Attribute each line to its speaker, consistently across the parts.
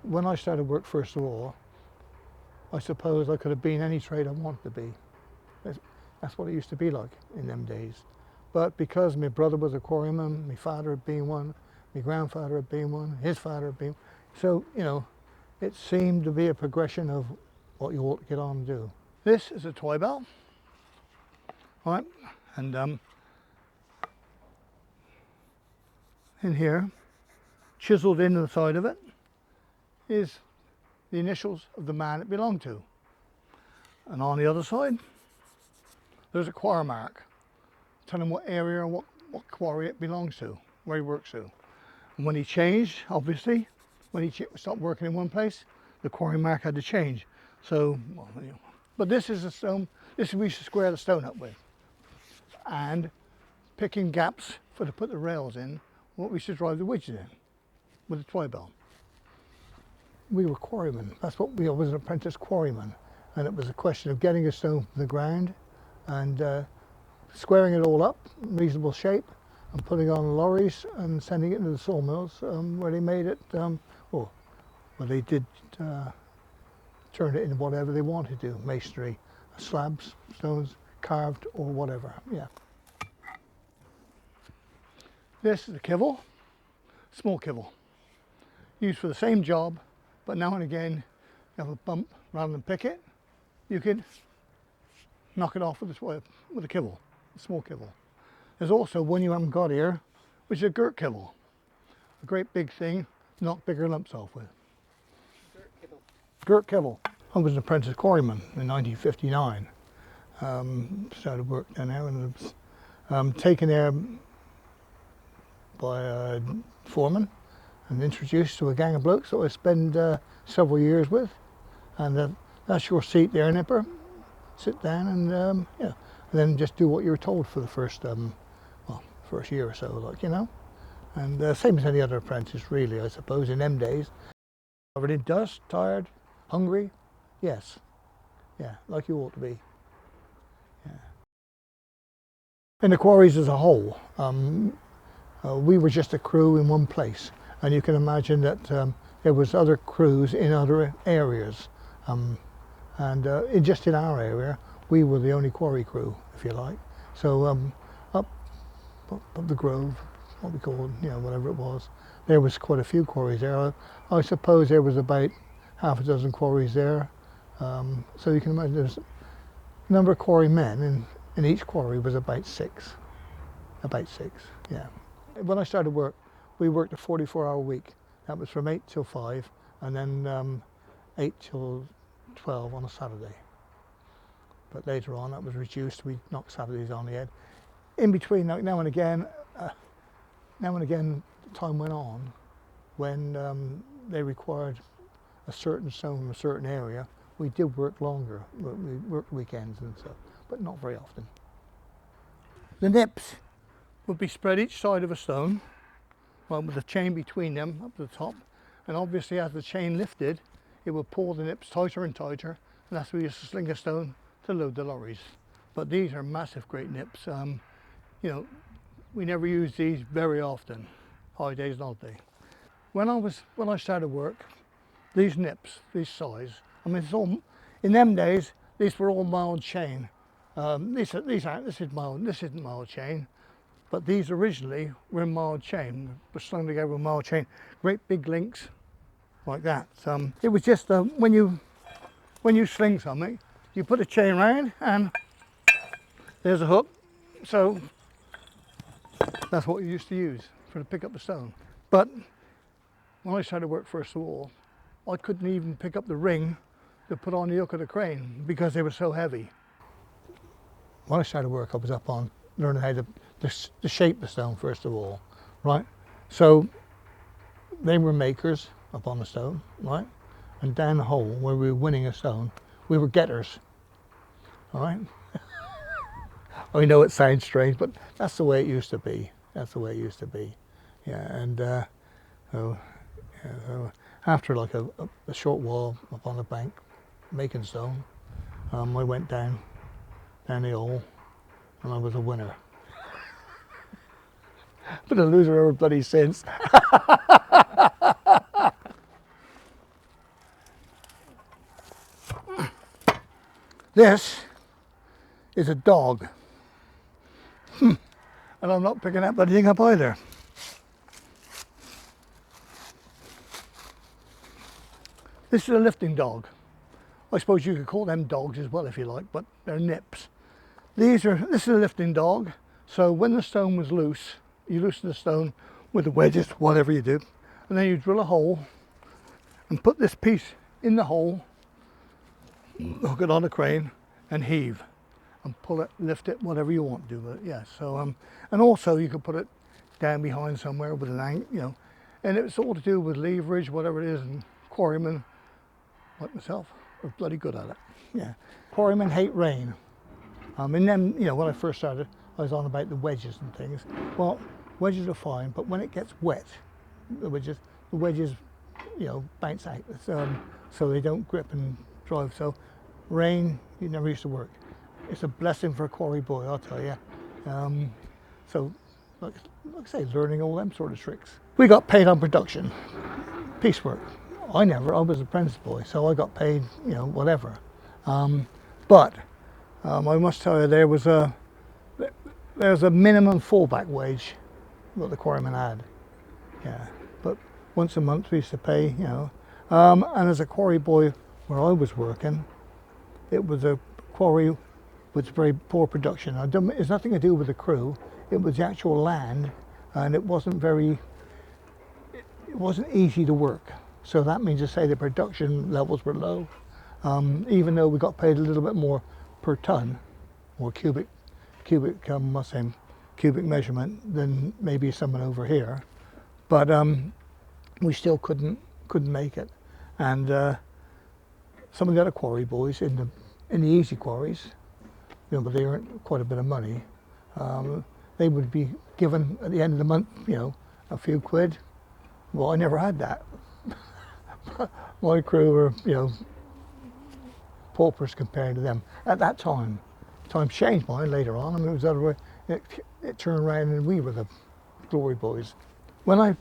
Speaker 1: When I started work, first of all, I suppose I could have been any trade I wanted to be. That's what it used to be like in them days. But because my brother was a quarryman, my father had been one, my grandfather had been one, his father had been, so, you know, it seemed to be a progression of what you ought to get on and do. This is a toy bell, right? And in here, chiseled into the side of it, is the initials of the man it belonged to. And on the other side, there's a quarry mark, telling what area and what quarry it belongs to, where he works to. And when he changed, obviously, when he stopped working in one place, the quarry mark had to change. So, well, you know. But this is a stone, this is we used to square the stone up with. And picking gaps to put the rails in, what we used to drive the widges in, with a toy bell. We were quarrymen. That's what we was, an apprentice quarryman. And it was a question of getting a stone from the ground and squaring it all up, reasonable shape, and putting it on lorries and sending it into the sawmills where they made it, well they did turn it into whatever they wanted to, masonry, slabs, stones, carved or whatever, yeah. This is a kibble, small kibble, used for the same job, but now and again you have a bump, rather than pick it, you could knock it off with a kibble, a small kibble. There's also one you haven't got here, which is a girt kibble. A great big thing, knock bigger lumps off with.
Speaker 2: Girt kibble.
Speaker 1: Girt kibble. I was an apprentice quarryman in 1959. Started work down there and was taken there by a foreman and introduced to a gang of blokes that I spent several years with. And that's your seat there, Nipper. Sit down and yeah, and then just do what you're told for the first first year or so, like, you know. And same as any other apprentice, really, I suppose, in them days. Covered in dust, tired, hungry, yes, yeah, like you ought to be. Yeah. In the quarries as a whole, we were just a crew in one place, and you can imagine that there was other crews in other areas. Just in our area, we were the only quarry crew, if you like. So up the Grove, what we called, you know, whatever it was, there was quite a few quarries there. I suppose there was about half a dozen quarries there. So you can imagine there's a number of quarrymen, and each quarry was about six. About six, yeah. When I started work, we worked a 44-hour week. That was from 8 till 5, and then 8 till 12 on a Saturday. But later on that was reduced, we knocked Saturdays on the head. In between, now and again, time went on when they required a certain stone from a certain area. We did work longer, we worked weekends and stuff, but not very often. The nips would be spread each side of a stone, well, with a chain between them up to the top, and obviously as the chain lifted, it would pull the nips tighter and tighter, and that's where we used to sling a stone to load the lorries. But these are massive, great nips. You know, we never used these very often, high days and odd day. When I started work, these nips, this size, I mean, it's all, in them days, these were all mild chain. This isn't mild chain, but these originally were mild chain, were slung together with mild chain, great big links, like that. It was just when you sling something, you put a chain around and there's a hook. So that's what you used to use to pick up the stone. But when I started work, first of all, I couldn't even pick up the ring to put on the hook of the crane because they were so heavy. When I started work, I was up on learning how to shape the stone, first of all, right? So they were makers up on the stone, right? And down the hole where we were winning a stone, we were getters, all right? I know it sounds strange, but that's the way it used to be. That's the way it used to be, yeah. And so after like a short while up on the bank making stone, I went down the hole, and I was a winner. Been a loser ever bloody since. This is a dog. And I'm not picking that bloody thing up either. This is a lifting dog. I suppose you could call them dogs as well if you like, but they're nips. This is a lifting dog. So when the stone was loose, you loosen the stone with the wedges, whatever you do, and then you drill a hole and put this piece in the hole, hook it on a crane and heave and pull it, lift it, whatever you want to do with it. Yeah, so and also you could put it down behind somewhere with an angle, you know, and it's all to do with leverage, whatever it is, and quarrymen like myself are bloody good at it. Yeah, quarrymen hate rain. And then, you know, when I first started, I was on about the wedges and things. Well, wedges are fine, but when it gets wet, the wedges, you know, bounce out, so they don't grip and drive. So rain, it never used to work. It's a blessing for a quarry boy, I'll tell you. So, like I say, learning all them sort of tricks. We got paid on production, piecework. I was an apprentice boy, so I got paid, you know, whatever. But I must tell you, there was a minimum fallback wage that the quarryman had. Yeah, but once a month we used to pay, you know. And as a quarry boy where I was working, it was a quarry with very poor production. It's nothing to do with the crew. It was the actual land, and it wasn't easy to work. So that means to say the production levels were low, even though we got paid a little bit more per ton, or cubic measurement than maybe someone over here, but we still couldn't make it. And some of the other quarry boys in the easy quarries, you know, but they earned quite a bit of money. They would be given at the end of the month, you know, a few quid. Well, I never had that. My crew were, you know, paupers compared to them at that time. Times changed mine later on. I mean, it was the other way. It turned around and we were the glory boys. When I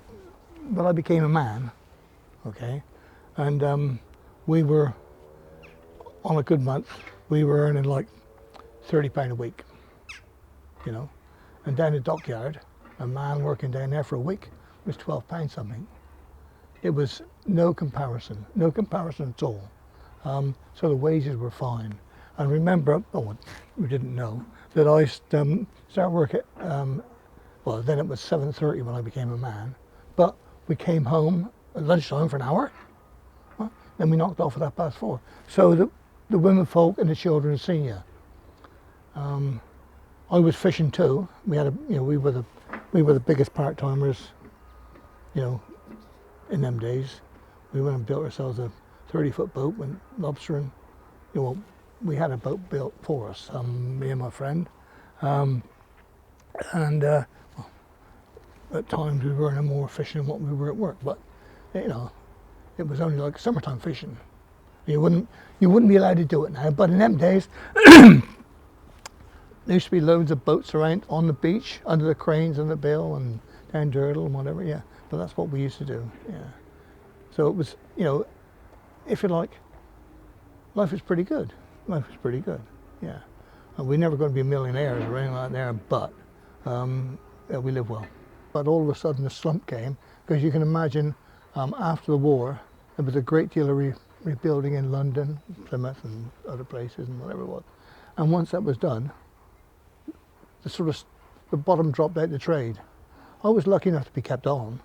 Speaker 1: became a man, okay, and we were, on a good month, we were earning like £30 a week, you know, and down the dockyard, a man working down there for a week was £12 something. It was no comparison at all. So the wages were fine. And remember, we didn't know, that I started work at, well, then it was 7:30 when I became a man, but we came home at lunchtime for an hour, then we knocked off at 4:30. So the women folk and the children seen you. I was fishing too. We had we were the biggest part-timers, you know, in them days. We went and built ourselves a 30-foot boat, went lobstering. You know, we had a boat built for us, me and my friend, and well, at times we were earning more fishing than what we were at work. But you know, it was only like summertime fishing. You wouldn't be allowed to do it now. But in them days, there used to be loads of boats around on the beach, under the cranes and the bill and down Durdle and whatever. Yeah, but that's what we used to do. Yeah. So it was, you know, if you like, life was pretty good. Life was pretty good, yeah. And we're never going to be millionaires or anything like that, but yeah, we live well. But all of a sudden the slump came, because you can imagine after the war, there was a great deal of rebuilding in London, Plymouth and other places and whatever it was. And once that was done, the bottom dropped out the trade. I was lucky enough to be kept on,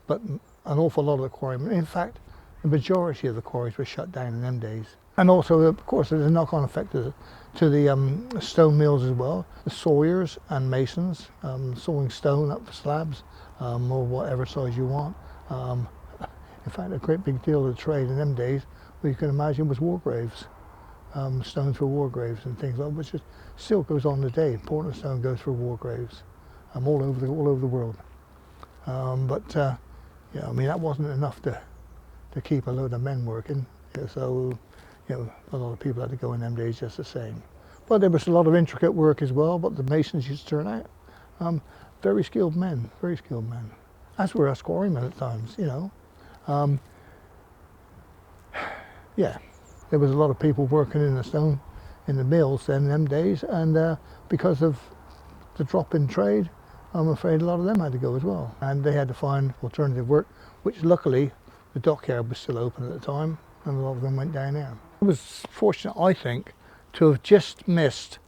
Speaker 1: but an awful lot of the quarrymen, in fact, the majority of the quarries were shut down in them days. And also, of course, there's a knock-on effect to the stone mills as well. The sawyers and masons, sawing stone up for slabs, or whatever size you want. In fact, a great big deal of the trade in them days, what you can imagine, was war graves. Stones for war graves and things like that, which still goes on today. Portland stone goes for war graves, all over the world. Yeah, I mean, that wasn't enough to keep a load of men working. Yeah, so, you know, a lot of people had to go in them days just the same. But there was a lot of intricate work as well, but the masons used to turn out. Very skilled men, as were us quarrymen at times, you know. Yeah, there was a lot of people working in the stone in the mills then in them days, and because of the drop in trade, I'm afraid a lot of them had to go as well, and they had to find alternative work, which luckily the dockyard was still open at the time, and a lot of them went down there. I was fortunate, I think, to have just missed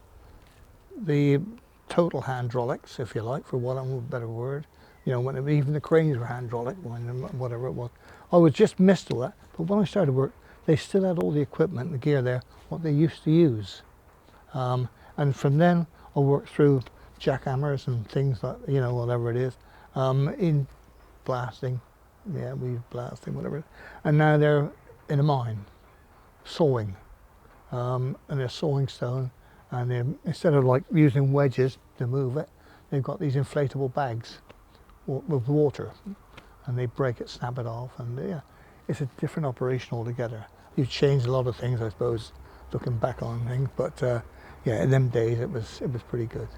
Speaker 1: the total hydraulics, if you like, for want of a better word. You know, when even the cranes were hydraulic, whatever it was. I was just missed all that, but when I started work, they still had all the equipment, the gear there, what they used to use. And from then, I worked through jackhammers and things like, you know, whatever it is, in blasting, yeah, we blasting, whatever. And now they're in a mine, sawing, and they're sawing stone, and they're, instead of like using wedges to move it, they've got these inflatable bags with water, and they break it, snap it off, and yeah, it's a different operation altogether. You've changed a lot of things, I suppose, looking back on things, but yeah, in them days it was pretty good.